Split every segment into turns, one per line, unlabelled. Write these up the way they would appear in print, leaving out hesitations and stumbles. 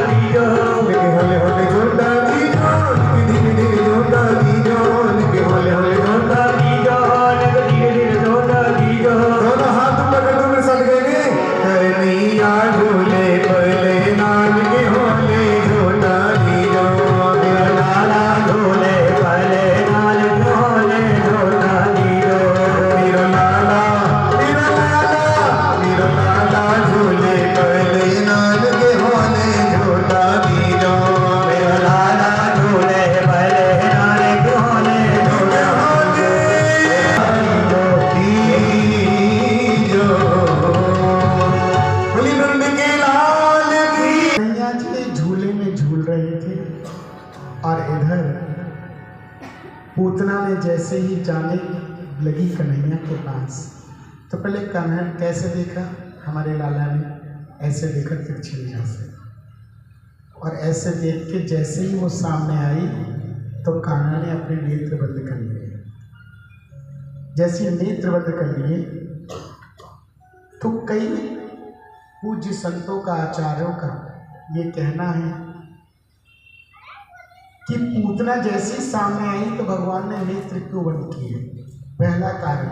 दीजो,
लेके होले होले झूठा दीजो, लेके धीरे धीरे झूठा दीजो, लेके होले होले झूठा
दीजो, लेके धीरे धीरे झूठा दीजो।
दोनों हाथ पकड़ तुम सट गए करनिया झूले पले नाल के होले झूठा दीजो,
मेरा लाला झूले पले नाल के होले झूठा दीजो।
मेरा लाला झूले पले नाल के होले झूठा दीजो,
मेरा लाला झूले पले नाल के होले झूठा
दीजो। बोली नंद के लाल की।
कन्हैया जी झूले में झूल रहे थे और इधर पूतना ने जैसे ही जाने लगी कन्हैया के पास, तो पहले कन्हैया कैसे देखा, हमारे लाला ने ऐसे देखा तिरछी निगाह से, और ऐसे देख के जैसे ही वो सामने आई तो कान्हा ने अपने नेत्र बंद कर लिए। जैसे नेत्र बंद कर लिए तो कई पूज्य संतों का, आचार्यों का ये कहना है कि पूतना जैसे ही सामने आई तो भगवान ने नेत्र क्यों बंद किए। पहला कारण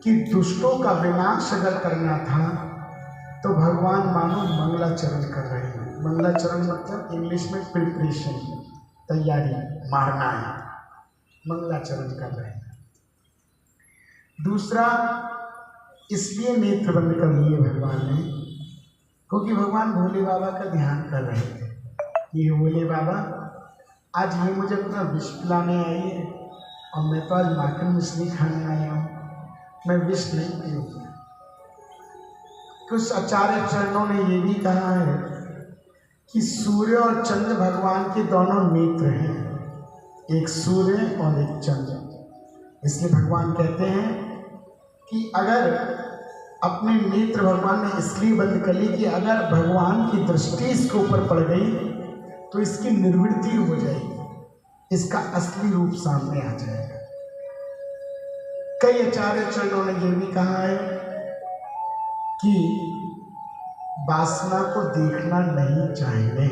कि दुष्टों का विनाश अगर करना था तो भगवान मानो मंगलाचरण कर रहे हैं। मंगलाचरण मतलब इंग्लिश में प्रिपरेशन, तैयारी, मारना है, मंगलाचरण कर रहे हैं। दूसरा, इसलिए नेत्र बंद कर लिए भगवान ने क्योंकि भगवान भोले बाबा का ध्यान कर रहे थे। ये भोले बाबा आज ये मुझे अपना विष पिलाने आई है और मैं तो आज माखन मछली खाने आया हूँ, मैं विष नहीं पीऊँगा। कुछ आचार्य चरणों ने ये भी कहा है कि सूर्य और चंद्र भगवान के दोनों नेत्र हैं, एक सूर्य और एक चंद्र। इसलिए भगवान कहते हैं कि अगर अपने नेत्र भगवान ने इसलिए बंद कर ली कि अगर भगवान की दृष्टि इसके ऊपर पड़ गई तो इसकी निर्वृत्ति हो जाएगी, इसका असली रूप सामने आ जाएगा। कई आचार्य चरणों ने यह भी कहा है कि वासना को देखना नहीं चाहिए।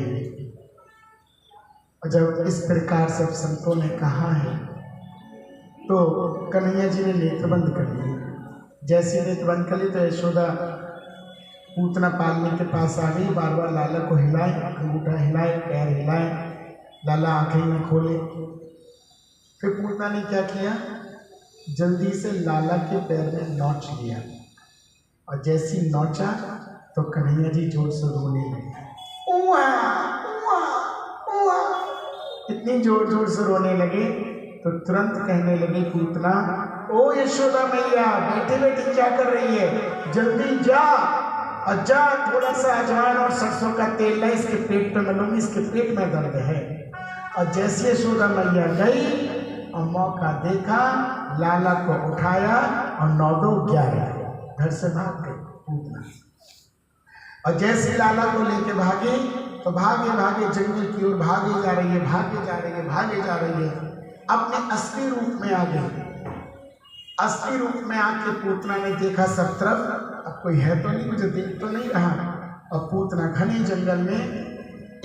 और जब इस प्रकार से संतों ने कहा है तो कन्हैया जी ने नेत्र बंद कर लिए। जैसे नेत्र बंद कर लिए तो यशोदा पूतना पालने के पास आ गई, बार बार लाला को हिलाए, अंगूठा हिलाए, पैर हिलाए, लाला आंखें न खोले। फिर पूतना ने क्या किया, जल्दी से लाला के पैर में नोच लिया और जैसी नोचा तो कन्हैया जी जोर से रोने लगे। उआ, उआ, उआ। इतनी जोर जोर से रोने लगे तो तुरंत कहने लगे पूतना, ओ यशोदा मैया, बैठे बैठे क्या कर रही है, जल्दी जा और जा थोड़ा सा अजवाइन और सरसों का तेल ला, इसके पेट पे मलूंगी, इसके पेट में दर्द है। और जैसे यशोदा मैया गई और मौका देखा, लाला को उठाया और 9-2-11 घर से भाग गई पूतना। और जैसे लाला को लेके भागे तो भागे भागे जंगल की ओर भागे जा रही है, भागे जा रही है, भागे जा रही है, अपने असली रूप में आ गई। असली रूप में आके पूतना ने देखा सब तरफ, अब कोई है तो नहीं, मुझे देख तो नहीं रहा। और पूतना घने जंगल में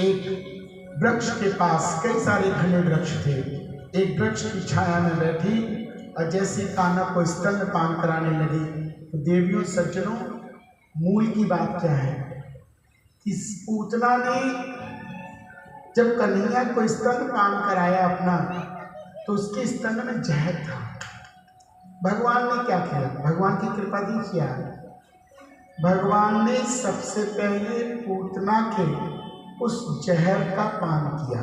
एक वृक्ष के पास, कई सारे घने वृक्ष थे, एक वृक्ष की छाया में बैठी और जैसे कान्हा को स्तनपान कराने लगी तो देवियों सज्जनों, मूल की बात क्या है कि पूतना ने जब कन्हैया को स्तनपान कराया अपना, तो उसके स्तन में जहर था। भगवान ने क्या किया, भगवान की कृपा देखिए, भगवान ने सबसे पहले पूतना के उस जहर का पान किया।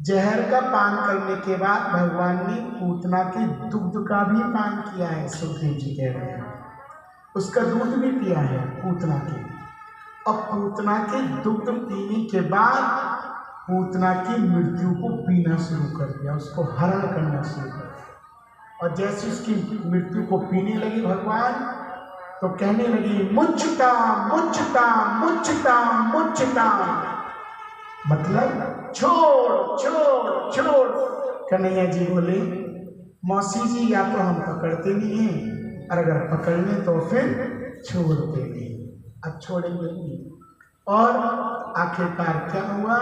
जहर का पान करने के बाद भगवान ने पूतना के दुग्ध का भी पान किया है। सुखदेव जी कह रहे हैं उसका दूध भी पिया है पूतना के। और पूतना के दुग्ध पीने के बाद पूतना की मृत्यु को पीना शुरू कर दिया, उसको हरण करना शुरू कर दिया। और जैसे उसकी मृत्यु को पीने लगी भगवान, तो कहने लगी मुझता मुझता मुझता मुझता, मतलब छोड़ छोड़ छोड़। कन्हैया जी बोले मौसी जी, या तो हम पकड़ते नहीं हैं और अगर पकड़ लें तो फिर छोड़ते नहीं, अब छोड़ेंगे नहीं। और आखिरकार क्या हुआ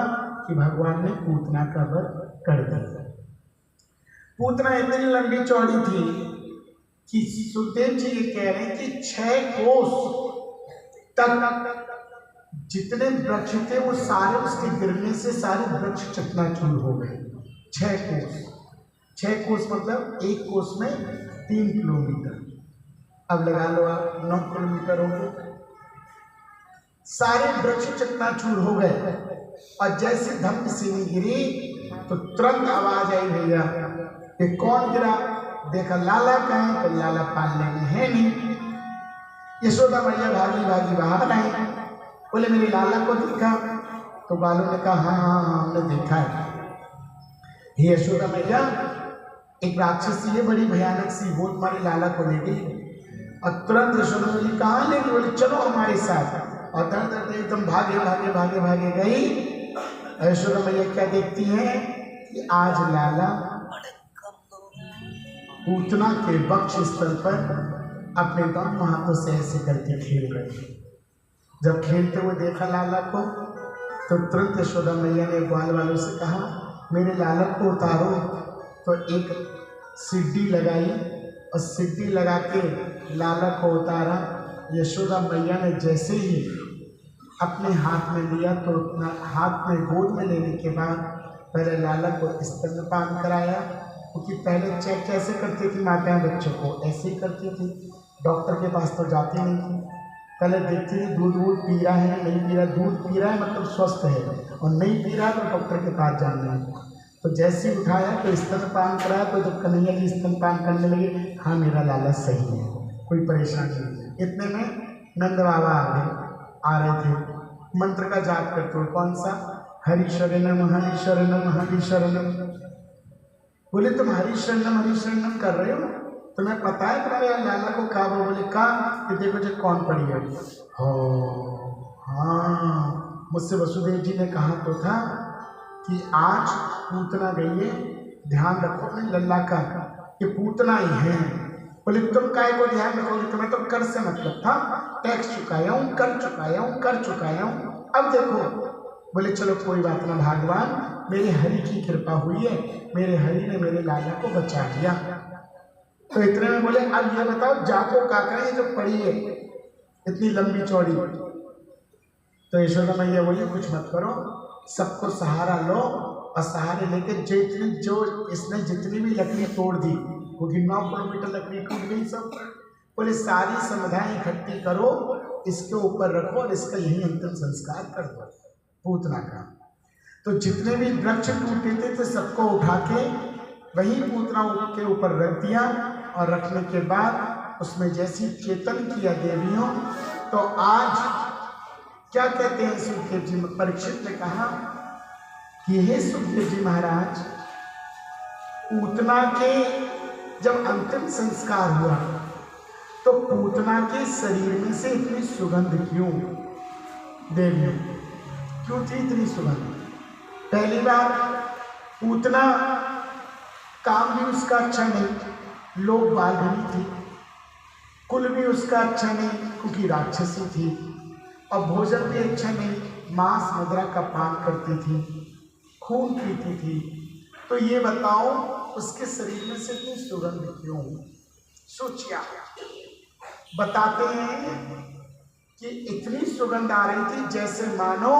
कि भगवान ने पूतना का वध कर दिया। पूतना इतनी लंबी चौड़ी थी कि सुखदेव जी ये कह रहे हैं कि 6 कोस तक जितने वृक्ष थे वो सारे उसके गिरने से सारे वृक्ष चकनाचूर हो गए। 6 कोस मतलब एक कोस में 3 किलोमीटर, अब लगा लो आप 9 किलोमीटर हो गए। सारे वृक्ष चकनाचूर हो गए और जैसे धम्म सिनी गिरी तो तुरंत आवाज आई भैया कि कौन गिरा। देखा लाला कहीं तो लाला पालने में है नहीं। यशोदा मैया भागी भागी बाहर आई, बोले मेरे लाला को देखा। तो बालों ने कहा हाँ हाँ हाँ हमने देखा है। हे यशोदा मैया, एक राक्षसी है बड़ी भयानक सी, वो तुम्हारे लाला को ले गई। और तुरंत यशोदा बोली कहाँ ले गई? बोले चलो हमारे साथ। और दर दर एकदम भागे भागे भागे भागे गई। यशोदा मैया क्या देखती हैं कि आज लाला पूतना के वक्ष स्थल पर अपने दोनों हाथों से ऐसे करके खेल रहे। जब खेलते हुए देखा लाला को तो तुरंत यशोदा मैया ने ग्वाल वालों से कहा मेरे लाला को उतारो। तो एक सीढ़ी लगाई और सीढ़ी लगा के लाला को उतारा। यशोदा मैया ने जैसे ही अपने हाथ में लिया तो अपना हाथ में गोद में लेने के बाद पहले लाला को स्तनपान कराया, क्योंकि पहले चेक कैसे करती थी माताएं बच्चों को, ऐसे ही करती थी, डॉक्टर के पास तो जाती नहीं थी। पहले देखती थी दूध पी रहा है नहीं पी रहा, दूध पी रहा है मतलब स्वस्थ है, और नहीं पी रहा तो डॉक्टर के पास जाना है। तो जैसे ही उठाया तो स्तनपान कराया, तो जब कन्हैया जी स्तनपान करने लगे, हाँ मेरा लाला सही है, कोई परेशानी नहीं। इतने में नंद बाबा आ रहे थे, मंत्र का जाप करते हुए। कौन सा? हरि शरणम हरि शरणम हरि शरणम। बोले तुम हरि शरणम कर रहे हो, तुम्हें पता है तुम्हारे लाला को कहा? वो बोले कहा कि देखो जो कौन पड़ी है। हो हाँ, मुझसे वसुदेव जी ने कहा तो था कि आज पूतना गई है, ध्यान रखो अपने लल्ला का कि पूतना ही है। बोले तुम काहे को ध्यान रखोगे, तुम्हें तो कर से मतलब था, टैक्स चुकाया हूँ, कर चुकाया हूँ, अब देखो। बोले चलो कोई बात ना भगवान, मेरे हरि की कृपा हुई है, मेरे हरि ने मेरे लाला को बचा लिया। तो इतने में बोले अब ये बताओ जाको काका ये जो पड़ी है इतनी लंबी चौड़ी। तो यशोदा मैया बोली कुछ मत करो, सबको सहारा लो और सहारे लेके जो इसने जितनी भी लकड़ी तोड़ दी, क्योंकि 9 किलोमीटर लकड़ी टूट गई सब। बोले सारी समुदाय इकट्ठी करो, इसके ऊपर रखो और इसका यही अंतिम संस्कार कर दो पूतना का। तो जितने भी वृक्ष टूटे थे तो सबको उठा के वही पूतना के ऊपर रख दिया, और रखने के बाद उसमें जैसी चेतन किया देवियों। तो आज क्या कहते हैं सुखदेव जी, परीक्षित ने कहा कि हे सुखदेव जी महाराज, पूतना के जब अंतिम संस्कार हुआ तो पूतना के शरीर में से इतनी सुगंध क्यों? देवियों क्यों थी इतनी सुगंध? पहली बार पूतना काम भी उसका अच्छा नहीं, लोग बालनी थी, कुल भी उसका अच्छा नहीं क्योंकि राक्षसी थी, और भोजन भी अच्छा नहीं, मांस मदिरा का पान करती थी, खून पीती थी। तो ये बताओ उसके शरीर में से इतनी सुगंध क्यों? सोचिया बताते हैं कि इतनी सुगंध आ रही थी जैसे मानो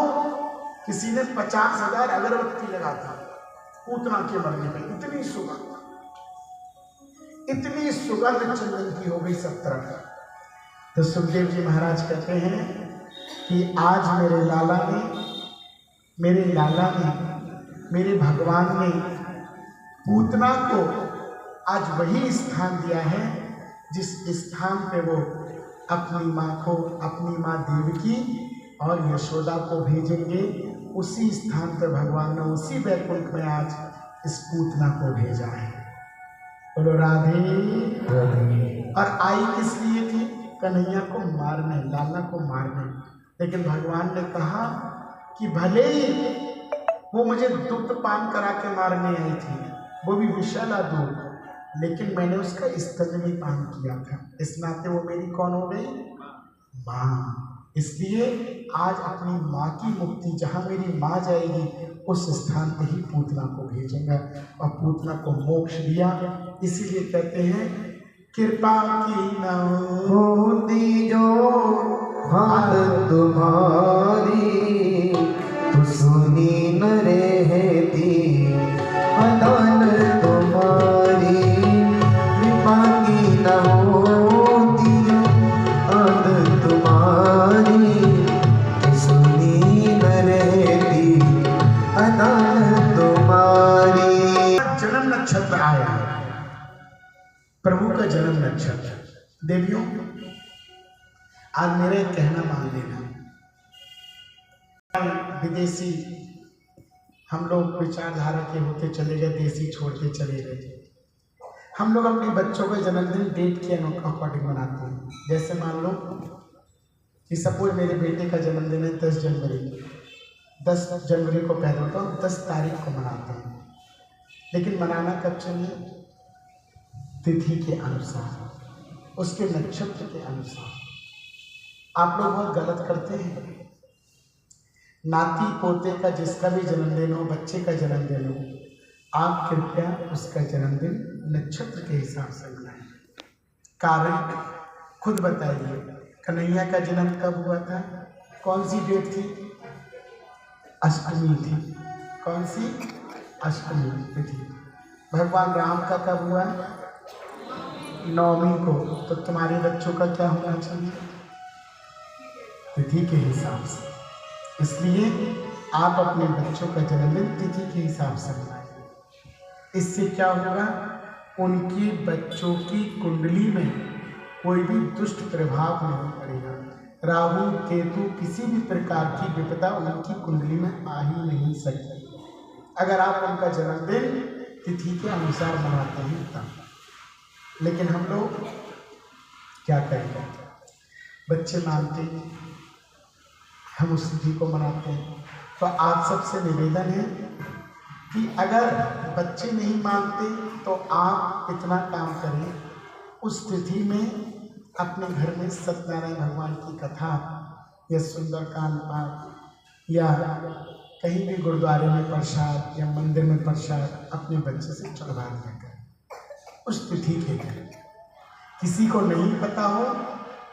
किसी ने 50,000 अगरबत्ती लगा दी पूतना के मरने में। इतनी सुगंध चंदन की हो गई सब तरफ। तो सुखदेव जी महाराज कहते हैं कि आज मेरे लाला ने मेरे भगवान ने पूतना को आज वही स्थान दिया है जिस स्थान पे वो अपनी माँ देवकी और यशोदा को भेजेंगे। उसी स्थान पर भगवान ने उसी वैकुंठ में आज इस पूतना को भेजा है। बोलो राधे राधे। और आई किस लिए थी? कन्हैया को मारने, लाला को मारने। लेकिन भगवान ने कहा कि भले ही वो मुझे दुग्ध पान करा के मारने आई थी, वो भी विषैला दूध, लेकिन मैंने उसका स्तन भी पान किया था, इस नाते वो मेरी कौन हो गई? माँ। इसलिए आज अपनी माँ की मुक्ति, जहाँ मेरी माँ जाएगी उस स्थान पे ही पूतना को भेजूंगा, और पूतना को मोक्ष दिया। इसीलिए कहते हैं कृपा की न
होती जो बात तुम्हारी, तो सुनी न रहती अदालत तुम्हारी। कृपा की न होती अदालत तुम्हारी, तो सुनी न रहती अदालत तुम्हारी।
जन्म नक्षत्र आया, प्रभु का जन्म नक्षत्र। देवियों, आज मेरा एक कहना मान लेना, विदेशी हम लोग विचारधारा के होते चले गए, देसी छोड़ते चले गए। हम लोग अपने बच्चों का जन्मदिन डेट के अकॉर्डिंग मनाते हैं। जैसे मान लो कि सपोज मेरे बेटे का जन्मदिन है 10 जनवरी, 10 जनवरी को पैदा होता है, 10 तारीख को मनाते हैं। लेकिन मनाना कब चाहिए? तिथि के अनुसार, उसके नक्षत्र के अनुसार। आप लोग बहुत गलत करते हैं। नाती पोते का जिसका भी जन्मदिन हो, बच्चे का जन्मदिन हो, आप कृपया उसका जन्मदिन नक्षत्र के हिसाब से मनाएं। कारण खुद बताइए, कन्हैया का जन्म कब हुआ था? कौन सी डेट थी? अष्टमी थी। कौन सी? अष्टमी तिथि। भगवान राम का कब हुआ? नवमी को। तो तुम्हारे बच्चों का क्या होना चाहिए? तिथि के हिसाब से। इसलिए आप अपने बच्चों का जन्मदिन तिथि के हिसाब से मनाइए। इससे क्या होगा? उनके बच्चों की कुंडली में कोई भी दुष्ट प्रभाव नहीं पड़ेगा। राहु केतु किसी भी प्रकार की विपदा उनकी कुंडली में आ ही नहीं सकती, अगर आप उनका जन्मदिन तिथि के अनुसार मनाते हैं तब। लेकिन हम लोग क्या करेंगे? बच्चे मानते हैं, हम उस तिथि को मनाते हैं। तो आप सबसे निवेदन है कि अगर बच्चे नहीं मानते तो आप इतना काम करें, उस तिथि में अपने घर में सत्यनारायण भगवान की कथा या सुंदरकांड पाठ या कहीं भी गुरुद्वारे में प्रसाद या मंदिर में प्रसाद अपने बच्चे से चढ़वा दिया करें उस तिथि के लिए। किसी को नहीं पता हो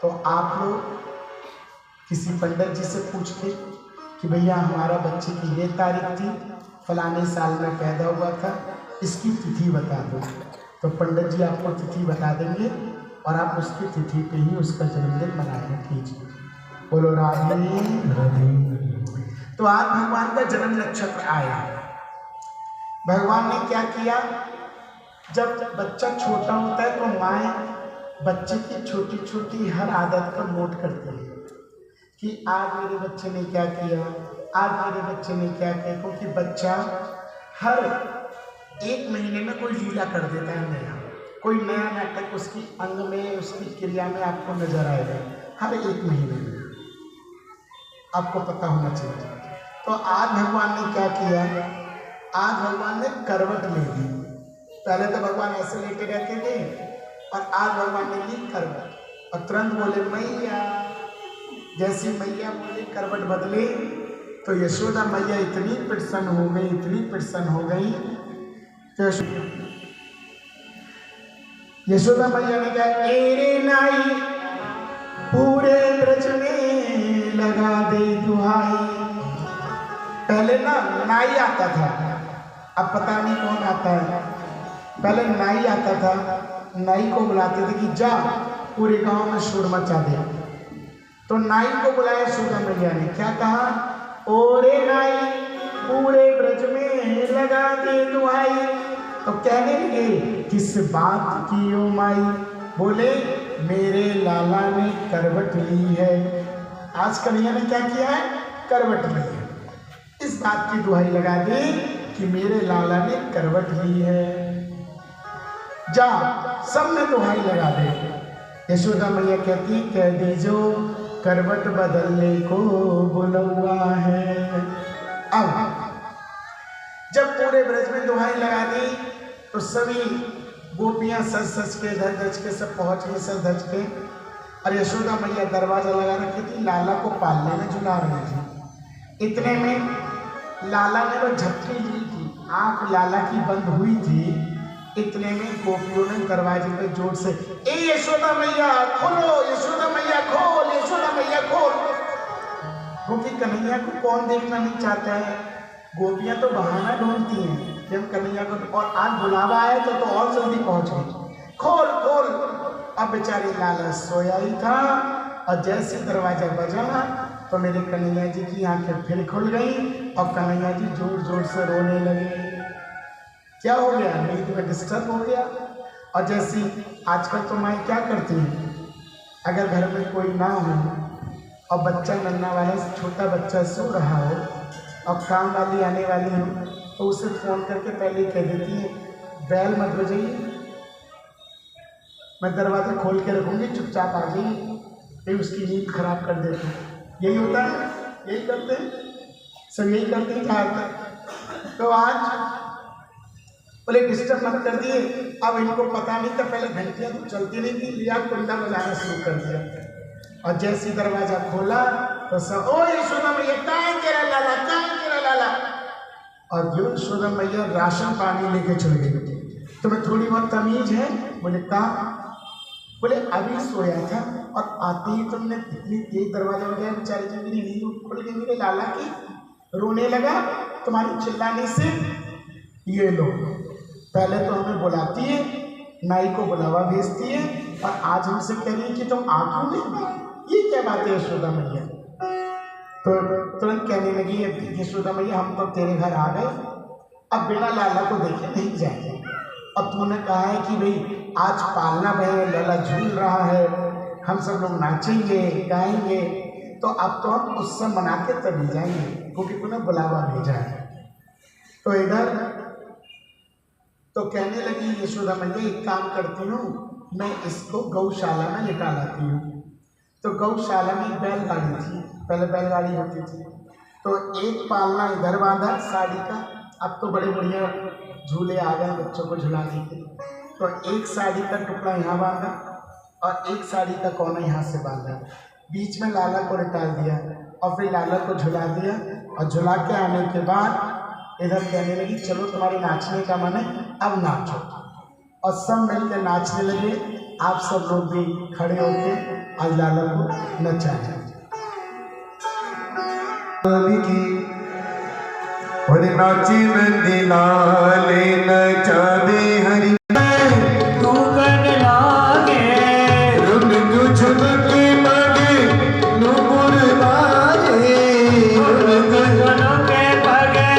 तो आप लोग किसी पंडित जी से पूछ के कि भैया हमारा बच्चे की ये तारीख थी, फलाने साल में पैदा हुआ था, इसकी तिथि बता दो। तो पंडित जी आपको तिथि बता देंगे और आप उसकी तिथि पे ही उसका जन्मदिन मनाया कीजिए। बोलो राधे। तो आज भगवान का जन्म नक्षत्र आया। भगवान ने क्या किया? जब बच्चा छोटा होता है तो माँ बच्चे की छोटी छोटी हर आदत का नोट करती है कि आज मेरे बच्चे ने क्या किया, आज मेरे बच्चे ने क्या किया। क्योंकि बच्चा हर 1 महीने में कोई लीला कर देता है नया, कोई नया नाटक उसकी अंग में, उसकी क्रिया में आपको नजर आएगा हर 1 महीने में, आपको पता होना चाहिए। तो आज भगवान ने क्या किया? आज भगवान ने करवट ले ली। पहले तो भगवान ऐसे लेटे रहते थे और आज भगवान ने ली करवट और तुरंत बोले मैया। जैसी मैया बोले करवट बदले तो यशोदा मैया इतनी प्रसन्न हो गई, इतनी प्रसन्न हो गई तो यशोदा मैया ने कहा एरे नाई पूरे ब्रज में लगा दे दुहाई। पहले ना नाई आता था, अब पता नहीं कौन आता है। पहले नाई आता था, नाई को बुलाते थे कि जा पूरे गांव में शोर मचा दे। तो नाई को बुलाया यशोदा मैया ने, क्या कहा? ओरे नाई पूरे ब्रज में लगा दे दुहाई। तो कहने लगे किस बात की ओ माई? बोले मेरे लाला ने करवट ली है। आज कन्हैया ने क्या किया है? करवट ली है। इस बात की दुहाई लगा दी कि मेरे लाला ने करवट ली है। जा सब में दुहाई लगा दे। यशोदा मैया कहती कह दीजो करवट बदलने को बुलवा है। अब जब पूरे ब्रज में दुहाई लगा दी तो सभी गोपियां सज सज के धज धज के सब पहुंच गई, सज धज के। और यशोदा मैया दरवाजा लगा रखी थी, लाला को पालने में झुला रही थी। इतने में लाला ने वो झपकी ली थी, आंख लाला की बंद हुई थी। इतने में गोपियों ने दरवाजे पे जोर से, ए यशोदा मैया खोलो, यशोदा मैया खोल, यशोदा मैया खोल। क्योंकि कन्हैया को कौन देखना नहीं चाहता है। गोपियां तो बहाना ढूंढती हैं कि हम कन्हैया को, और आज बुलावा आया तो और जल्दी पहुंच गई, खोल खोल। अब बेचारे लाला सोया ही था और जैसे दरवाजा बजा तो मेरे कन्हैया जी की आंखें फिर खुल गई और कन्हैया जी जोर जोर से रोने लगे। क्या हो गया, नींद में डिस्टर्ब हो गया। और जैसी आजकल तो माँ क्या करती हैं, अगर घर में कोई ना हो और बच्चा नन्ना वाला छोटा बच्चा सो रहा हो और काम वाली आने वाली हो तो उसे फ़ोन करके पहले कह देती है, बैल मत बजाइए, मैं दरवाज़ा खोल के रखूँगी, चुपचाप आ जाइए, फिर उसकी नींद खराब कर देती हूँ। यही होता है, यही करते हैं, सब यही करते हैं ज़्यादातर। तो आज बोले डिस्टर्ब मत कर दिए। अब इनको पता नहीं था, पहले घंटियाँ तो चलती नहीं थी, लिया कुंडा बजाना शुरू कर दिया। और जैसे दरवाजा खोला तो सब, ओ यशोदा मैया कहाँ है तेरा लाला, कहाँ है तेरा लाला। और जो यशोदा मैया राशन पानी लेके चल गई। तुम्हें थोड़ी बहुत तमीज है? बोले कहाँ? बोले अभी सोया था और आते ही तुमने इतनी तेज दरवाजा बजाया, बेचारी की मेरी नींद खुल गई, मेरे लाला की रोने लगा तुम्हारी चिल्लाने से। ये लो, पहले तो हमें बुलाती है, नाई को बुलावा भेजती है और आज हमसे कह रही है कि तुम आंखों में, ये क्या बात है यशोदा मैया। तो तुरंत कहने लगी यशोदा मैया, हम तो तेरे घर आ गए, अब बिना लाला को देखे नहीं जाएंगे। अब तूने कहा है कि भाई आज पालना है, लाला झूल रहा है, हम सब लोग नाचेंगे गाएंगे, तो अब तो हम उससे मना के तभी जाएंगे क्योंकि तूने बुलावा भेजा है। तो इधर तो कहने लगी यशोदा मैया, एक काम करती हूँ, मैं इसको गौशाला में लिटा लाती हूँ। तो गौशाला में बैलगाड़ी थी, पहले बैलगाड़ी होती थी, तो एक पालना इधर बांधा साड़ी का, अब तो बड़े बढ़िया झूले आ गए बच्चों को झुलाने के, तो एक साड़ी का टुकड़ा यहाँ बांधा और एक साड़ी का कोना यहाँ से बांधा, बीच में लाला को लिटा दिया और फिर लाला को झुला दिया। और झुला के आने के बाद इधर कहने लगी, चलो तुम्हारे नाचने का मन है, अब नाचो। और सब मिलकर नाचने लगे। आप सब लोग भी खड़े होकर आज लाला को नचाएं।
और नाची नंदी लाले नचावे हरि,
तू कन लागे
रुन तू झुमके मगे नुपुर लागे,
दोनों के पगे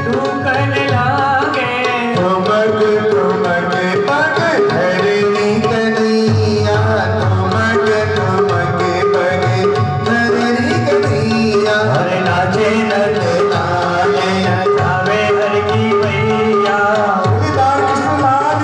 तू कन लागे,
ठुमक ठुमक पग हरनी कन्हैया, ठुमक ठुमक पग हरनी कन्हैया।
और नाचे नचे नाचे नचावे हर की मैया।
कृष्ण लाल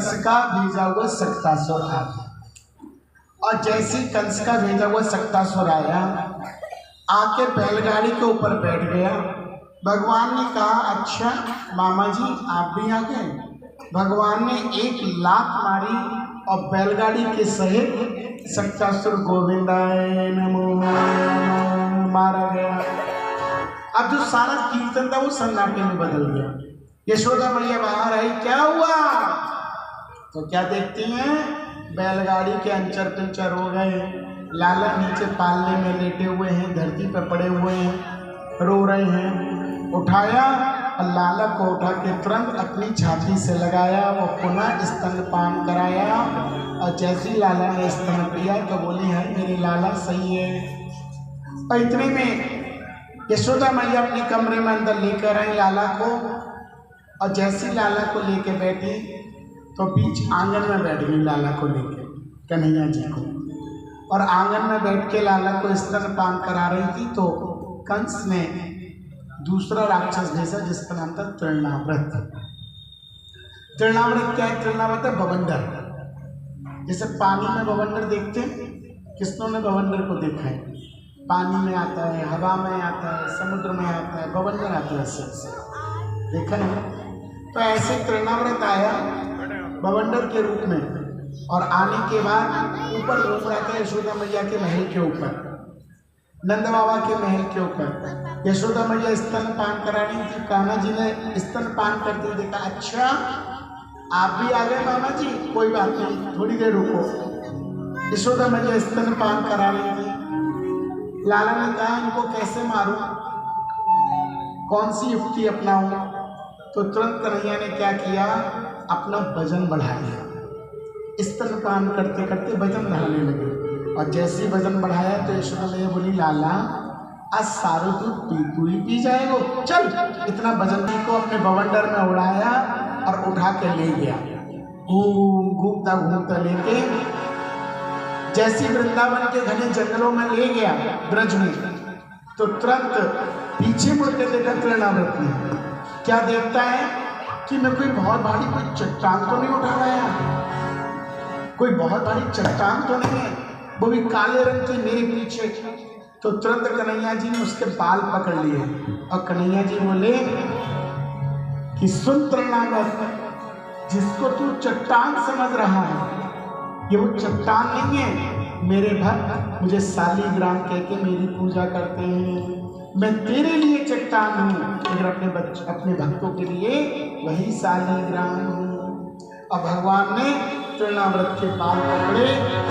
कंस का भेजा हुआ सक्तासुर आ गया। और जैसे ही कंस का भेजा हुआ सक्तासुर आया, आके बैलगाड़ी के ऊपर बैठ गया। भगवान ने कहा, अच्छा मामा जी आप भी आ गए। भगवान ने एक लात मारी और बैलगाड़ी के सहित सक्तासुर गोविंदाय नमो मारा गया। अब जो सारा कीर्तन था वो सन्नाटे में बदल गया। यशोदा मैया बाहर आई, क्या हुआ? तो क्या देखती हैं, बैलगाड़ी के अंचर पिंचर हो गए। लाला नीचे पालने में लेटे हुए हैं, धरती पर पड़े हुए हैं, रो रहे हैं। उठाया और लाला को उठा के तुरंत अपनी छाती से लगाया, वो पुनः स्तनपान कराया। और जैसे ही लाला ने स्तन पिया तो बोली है मेरे लाला सही है। और इतने में यशोदा मैया अपने कमरे में अंदर लेकर आई लाला को। और जैसे ही लाला को लेके बैठी तो बीच आंगन में बैठ गई लाला को लेके कन्हैया जी को। और आंगन में बैठ के लाला को स्तनपान करा रही थी तो कंस ने दूसरा राक्षस भेजा जिसका नाम था तृणाव्रत। तृणाव्रत क्या है? तृणाव्रत है बवंडर। जैसे पानी में बवंडर देखते हैं, किसनों ने बवंडर को देखा है? पानी में आता है, हवा में आता है, समुद्र में आता है, बवंडर आता है ऐसे देखा है। तो ऐसे तृणाव्रत आया बवंडर के रूप में और आने के बाद ऊपर घूम रहा था यशोदा मैया के महल के ऊपर, नंद बाबा के महल के ऊपर। यशोदा मैया स्तनपान करा रही थी, कान्हा जी ने स्तनपान करते देखा, अच्छा आप भी आ गए मामा जी, कोई बात नहीं थोड़ी देर रुको। यशोदा मैया स्तनपान करा रही थी। लाला ने कहा इनको कैसे मारूं, कौन सी युक्ति अपनाऊं? तो तुरंत कन्हैया ने क्या किया, अपना वजन बढ़ा लिया। स्तनपान करते करते वजन बढ़ाने लगे। और जैसे ही वजन बढ़ाया तो यशोदा मैया बोली लाला आज सारो दूध तू ही पी जाएगो, चल। इतना वजन को अपने बवंडर में उड़ाया और उठा के ले गया। घूमता घूमता लेके जैसे वृंदावन के घने जंगलों में ले गया ब्रज में, तो तुरंत पीछे मुड़ के देखा तृणाव्रत ने। क्या देखता है कि मैं कोई बहुत भारी कोई चट्टान तो नहीं उठा लाया, कोई बहुत बड़ी चट्टान तो नहीं है, वो भी काले रंग की मेरे पीछे। तो तुरंत कन्हैया जी ने उसके बाल पकड़ लिए और कन्हैया जी बोले कि सुन तृणाव्रत, जिसको तू चट्टान समझ रहा है ये वो चट्टान नहीं है। मेरे भक्त मुझे शालिग्राम कह के मेरी पूजा करते हैं, मैं तेरे लिए चट्टान हूँ, लेकिन अपने भक्तों के लिए वही शालिग्राम हूँ। और भगवान ने तृणाव्रत के बाल पकड़े,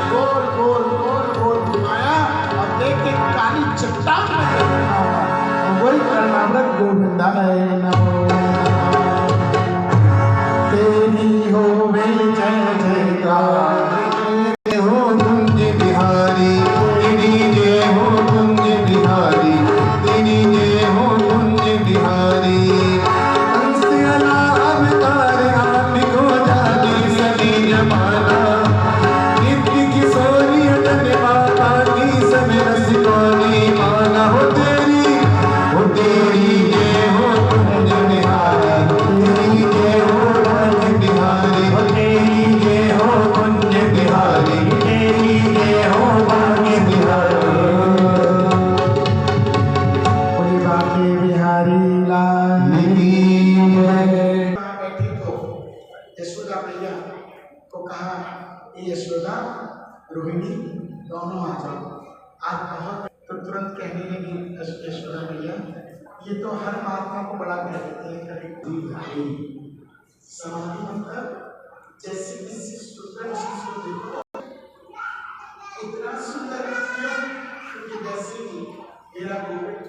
गोल गोल गोल गोल घुमाया और देखे काली चट्टान में बैठा हुआ, और वही तृणाव्रत गोविंदाय नमो तेरी हो वे जय जयकार,
हो कुंज बिहारी तेरी जय हो कुंज बिहारी तेरी जय हो कुंज बिहारी। हमसे अला अवतार आपको जाने सभी जमाना, नित्य किशोरी अटन माता की सब रस कौनी माना। हो तेरी जय हो कुंज बिहारी तेरी जय हो कुंज बिहारी तेरी जय हो कुंज बिहारी तेरी जय हो कुंज बिहारी।
बोले बाके बिहारी लाल
जय।
बैठी तो यशोदा मैया को कहा, यशोदा रोहिणी दोनों आ जाओ आज बहुत। तो तुरंत कहने लगी यशोदा मैया, ये तो हर महात्मा को बड़ा कह देते हैं, कभी समाधि मतलब जैसे किसी सुंदर चीज को देखो, इतना सुंदर क्यों? क्योंकि जैसे कि मेरा गोविंद